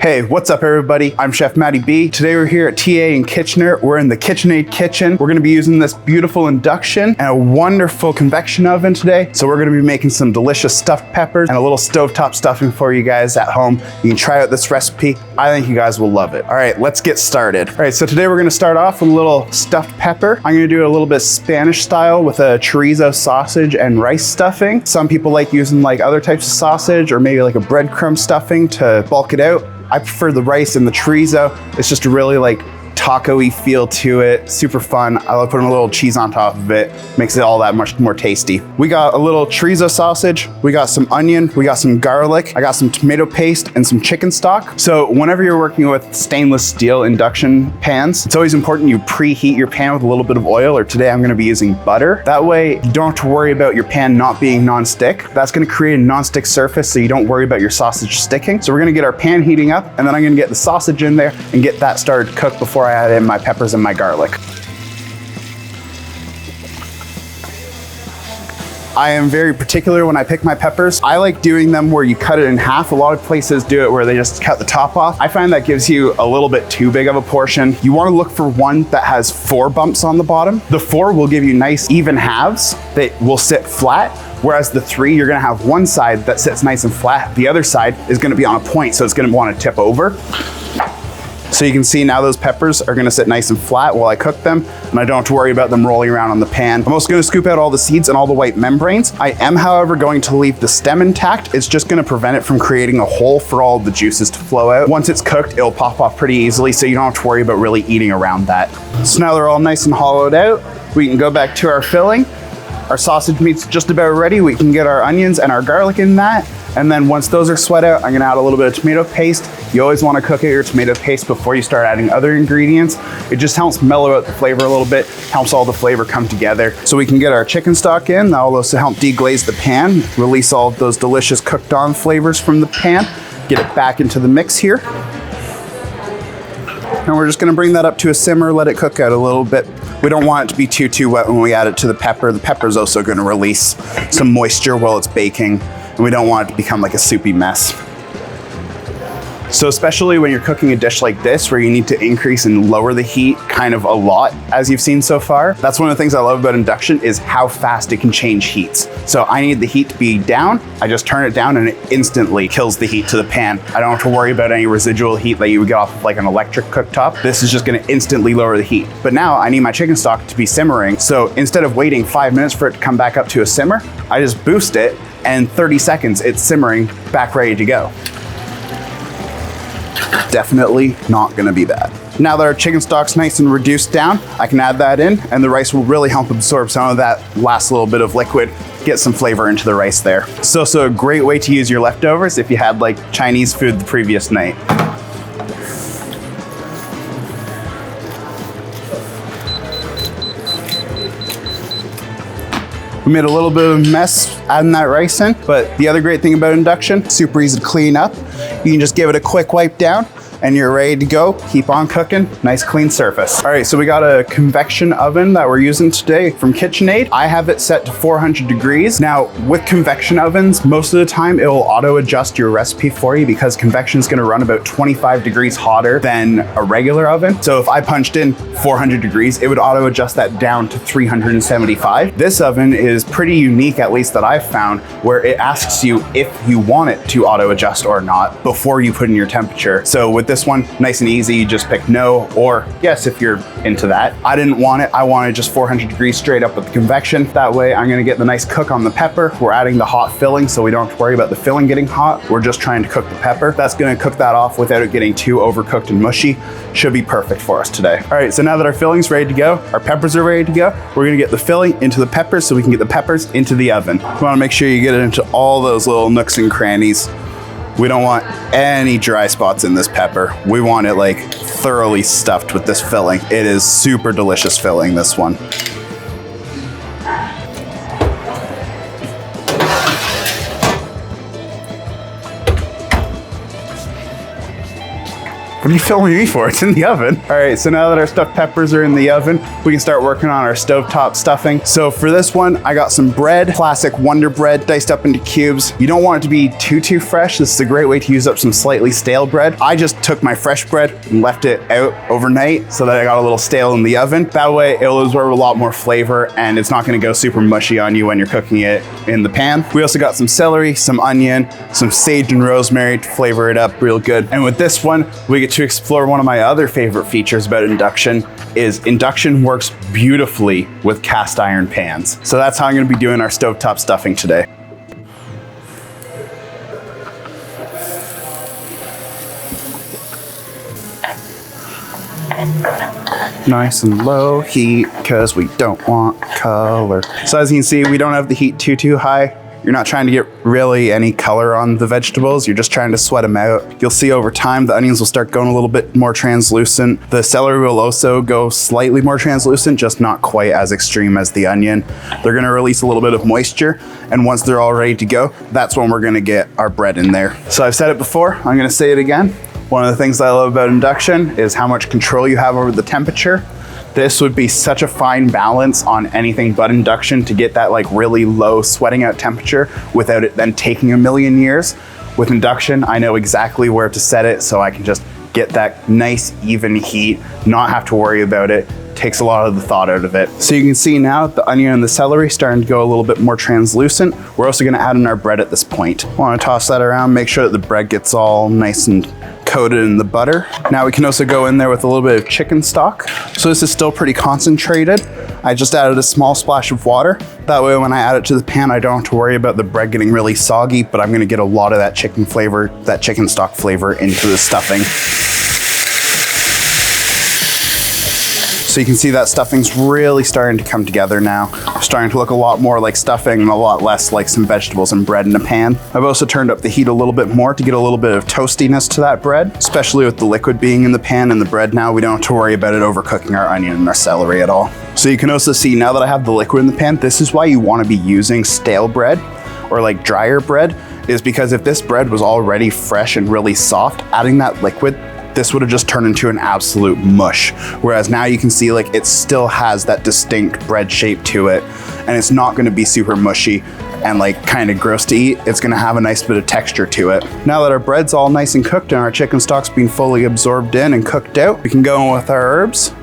Hey, what's up everybody? I'm Chef Matty B. Today we're here at TA in Kitchener. We're in the KitchenAid kitchen. We're gonna be using this beautiful induction and a wonderful convection oven today. So we're gonna be making some delicious stuffed peppers and a little stovetop stuffing for you guys at home. You can try out this recipe. I think you guys will love it. All right, let's get started. All right, so today we're gonna start off with a little stuffed pepper. I'm gonna do a little bit Spanish style with a chorizo sausage and rice stuffing. Some people like using like other types of sausage or maybe like a breadcrumb stuffing to bulk it out. I prefer the rice and the chorizo. It's just a really like taco-y feel to it. Super fun. I love putting a little cheese on top of it. Makes it all that much more tasty. We got a little chorizo sausage. We got some onion. We got some garlic. I got some tomato paste and some chicken stock. So whenever you're working with stainless steel induction pans, it's always important you preheat your pan with a little bit of oil, or today I'm gonna be using butter. That way you don't have to worry about your pan not being non-stick. That's gonna create a non-stick surface so you don't worry about your sausage sticking. So we're gonna get our pan heating up, and then I'm gonna get the sausage in there and get that started to cook before I add in my peppers and my garlic. I am very particular when I pick my peppers. I like doing them where you cut it in half. A lot of places do it where they just cut the top off. I find that gives you a little bit too big of a portion. You want to look for one that has 4 bumps on the bottom. The 4 will give you nice even halves that will sit flat. Whereas the 3, you're gonna have one side that sits nice and flat. The other side is gonna be on a point, so it's gonna want to tip over. So you can see now those peppers are gonna sit nice and flat while I cook them, and I don't have to worry about them rolling around on the pan. I'm also gonna scoop out all the seeds and all the white membranes. I am, however, going to leave the stem intact. It's just gonna prevent it from creating a hole for all the juices to flow out. Once it's cooked, it'll pop off pretty easily, so you don't have to worry about really eating around that. So now they're all nice and hollowed out. We can go back to our filling. Our sausage meat's just about ready. We can get our onions and our garlic in that. And then once those are sweat out, I'm gonna add a little bit of tomato paste. You always wanna cook out your tomato paste before you start adding other ingredients. It just helps mellow out the flavor a little bit, helps all the flavor come together. So we can get our chicken stock in. That'll also help deglaze the pan, release all of those delicious cooked on flavors from the pan. Get it back into the mix here. And we're just gonna bring that up to a simmer, let it cook out a little bit. We don't want it to be too wet when we add it to the pepper. The pepper's also gonna release some moisture while it's baking, and we don't want it to become like a soupy mess. So especially when you're cooking a dish like this, where you need to increase and lower the heat kind of a lot, as you've seen so far, that's one of the things I love about induction is how fast it can change heats. So I need the heat to be down, I just turn it down and it instantly kills the heat to the pan. I don't have to worry about any residual heat that you would get off of like an electric cooktop. This is just gonna instantly lower the heat. But now I need my chicken stock to be simmering. So instead of waiting 5 minutes for it to come back up to a simmer, I just boost it, and 30 seconds, it's simmering back ready to go. Definitely not gonna be bad. Now that our chicken stock's nice and reduced down, I can add that in, and the rice will really help absorb some of that last little bit of liquid, get some flavor into the rice there. So a great way to use your leftovers if you had like Chinese food the previous night. We made a little bit of a mess adding that rice in, but the other great thing about induction, super easy to clean up. You can just give it a quick wipe down and you're ready to go. Keep on cooking, nice clean surface. All right, so we got a convection oven that we're using today from KitchenAid. I have it set to 400 degrees. Now with convection ovens, most of the time it will auto adjust your recipe for you because convection is gonna run about 25 degrees hotter than a regular oven. So if I punched in 400 degrees, it would auto adjust that down to 375. This oven is pretty unique, at least that I've found, where it asks you if you want it to auto adjust or not before you put in your temperature. So with this one, nice and easy, you just pick no or yes if you're into that. I didn't want it, I wanted just 400 degrees straight up with the convection. That way I'm gonna get the nice cook on the pepper. We're adding the hot filling so we don't have to worry about the filling getting hot. We're just trying to cook the pepper. That's gonna cook that off without it getting too overcooked and mushy. Should be perfect for us today. All right, so now that our filling's ready to go, our peppers are ready to go, we're gonna get the filling into the peppers so we can get the peppers into the oven. You wanna make sure you get it into all those little nooks and crannies. We don't want any dry spots in this pepper. We want it like thoroughly stuffed with this filling. It is super delicious filling, this one. What are you filming me for? It's in the oven. All right, so now that our stuffed peppers are in the oven, we can start working on our stovetop stuffing. So for this one, I got some bread, classic Wonder Bread, diced up into cubes. You don't want it to be too fresh. This is a great way to use up some slightly stale bread. I just took my fresh bread and left it out overnight so that I got a little stale in the oven. That way it'll absorb a lot more flavor and it's not gonna go super mushy on you when you're cooking it in the pan. We also got some celery, some onion, some sage and rosemary to flavor it up real good. And with this one, we get to explore one of my other favorite features about induction is induction works beautifully with cast iron pans. So that's how I'm gonna be doing our stovetop stuffing today. Nice and low heat because we don't want color. So as you can see, we don't have the heat too high. You're not trying to get really any color on the vegetables. You're just trying to sweat them out. You'll see over time, the onions will start going a little bit more translucent. The celery will also go slightly more translucent, just not quite as extreme as the onion. They're gonna release a little bit of moisture. And once they're all ready to go, that's when we're gonna get our bread in there. So I've said it before, I'm gonna say it again. One of the things I love about induction is how much control you have over the temperature. This would be such a fine balance on anything but induction to get that like really low sweating out temperature without it then taking a million years. With induction, I know exactly where to set it so I can just get that nice even heat, not have to worry about it. Takes a lot of the thought out of it. So you can see now the onion and the celery starting to go a little bit more translucent. We're also gonna add in our bread at this point. Wanna toss that around, make sure that the bread gets all nice and coated in the butter. Now we can also go in there with a little bit of chicken stock. So this is still pretty concentrated. I just added a small splash of water. That way when I add it to the pan, I don't have to worry about the bread getting really soggy, but I'm gonna get a lot of that chicken flavor, that chicken stock flavor into the stuffing. So you can see that stuffing's really starting to come together now. It's starting to look a lot more like stuffing and a lot less like some vegetables and bread in a pan. I've also turned up the heat a little bit more to get a little bit of toastiness to that bread, especially with the liquid being in the pan and the bread now. We don't have to worry about it overcooking our onion and our celery at all. So you can also see now that I have the liquid in the pan, this is why you want to be using stale bread or like drier bread, is because if this bread was already fresh and really soft, adding that liquid, this would have just turned into an absolute mush. Whereas now you can see like it still has that distinct bread shape to it and it's not gonna be super mushy and like kind of gross to eat. It's gonna have a nice bit of texture to it. Now that our bread's all nice and cooked and our chicken stock's been fully absorbed in and cooked out, we can go in with our herbs.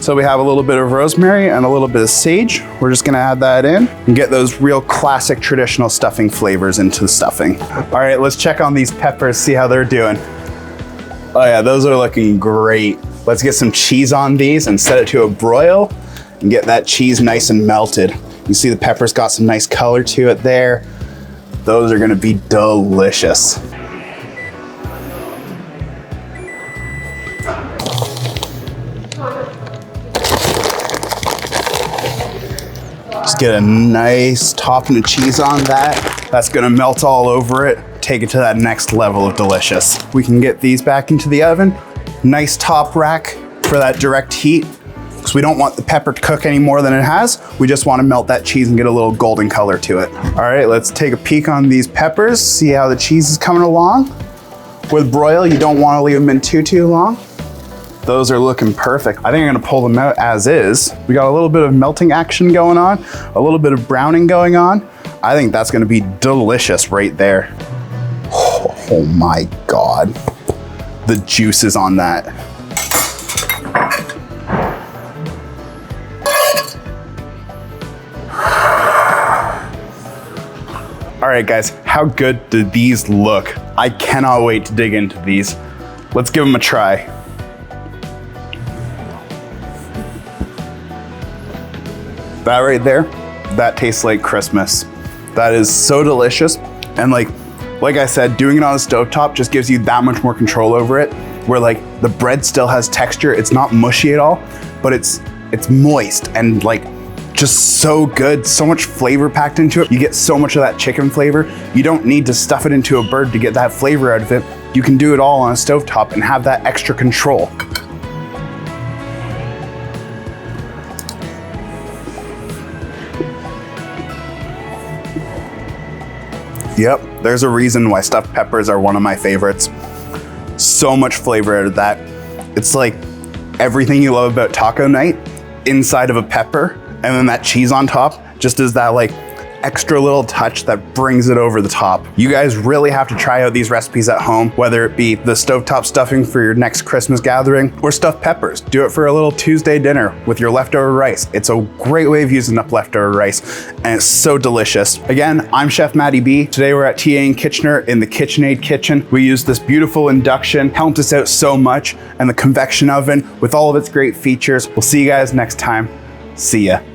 So we have a little bit of rosemary and a little bit of sage. We're just gonna add that in and get those real classic traditional stuffing flavors into the stuffing. All right, let's check on these peppers, see how they're doing. Oh yeah, those are looking great. Let's get some cheese on these and set it to a broil and get that cheese nice and melted. You see the pepper's got some nice color to it there. Those are gonna be delicious. Just get a nice topping of cheese on that. That's gonna melt all over it. Take it to that next level of delicious. We can get these back into the oven. Nice top rack for that direct heat, because we don't want the pepper to cook any more than it has. We just want to melt that cheese and get a little golden color to it. All right, let's take a peek on these peppers, see how the cheese is coming along. With broil, you don't want to leave them in too long. Those are looking perfect. I think I'm gonna pull them out as is. We got a little bit of melting action going on, a little bit of browning going on. I think that's gonna be delicious right there. Oh my God. The juices on that. All right guys, how good do these look? I cannot wait to dig into these. Let's give them a try. That right there, that tastes like Christmas. That is so delicious. And like I said, doing it on a stovetop just gives you that much more control over it, where like the bread still has texture. It's not mushy at all, but it's moist and like just so good. So much flavor packed into it. You get so much of that chicken flavor. You don't need to stuff it into a bird to get that flavor out of it. You can do it all on a stovetop and have that extra control. Yep, there's a reason why stuffed peppers are one of my favorites. so much flavor out of that. It's like everything you love about taco night inside of a pepper, and then that cheese on top just is that like extra little touch that brings it over the top. You guys really have to try out these recipes at home, whether it be the stovetop stuffing for your next Christmas gathering or stuffed peppers. Do it for a little Tuesday dinner with your leftover rice. It's a great way of using up leftover rice, and it's so delicious. Again, I'm Chef Matty B. Today we're at TA in Kitchener in the KitchenAid kitchen. We use this beautiful induction, helped us out so much, and the convection oven with all of its great features. We'll see you guys next time. See ya.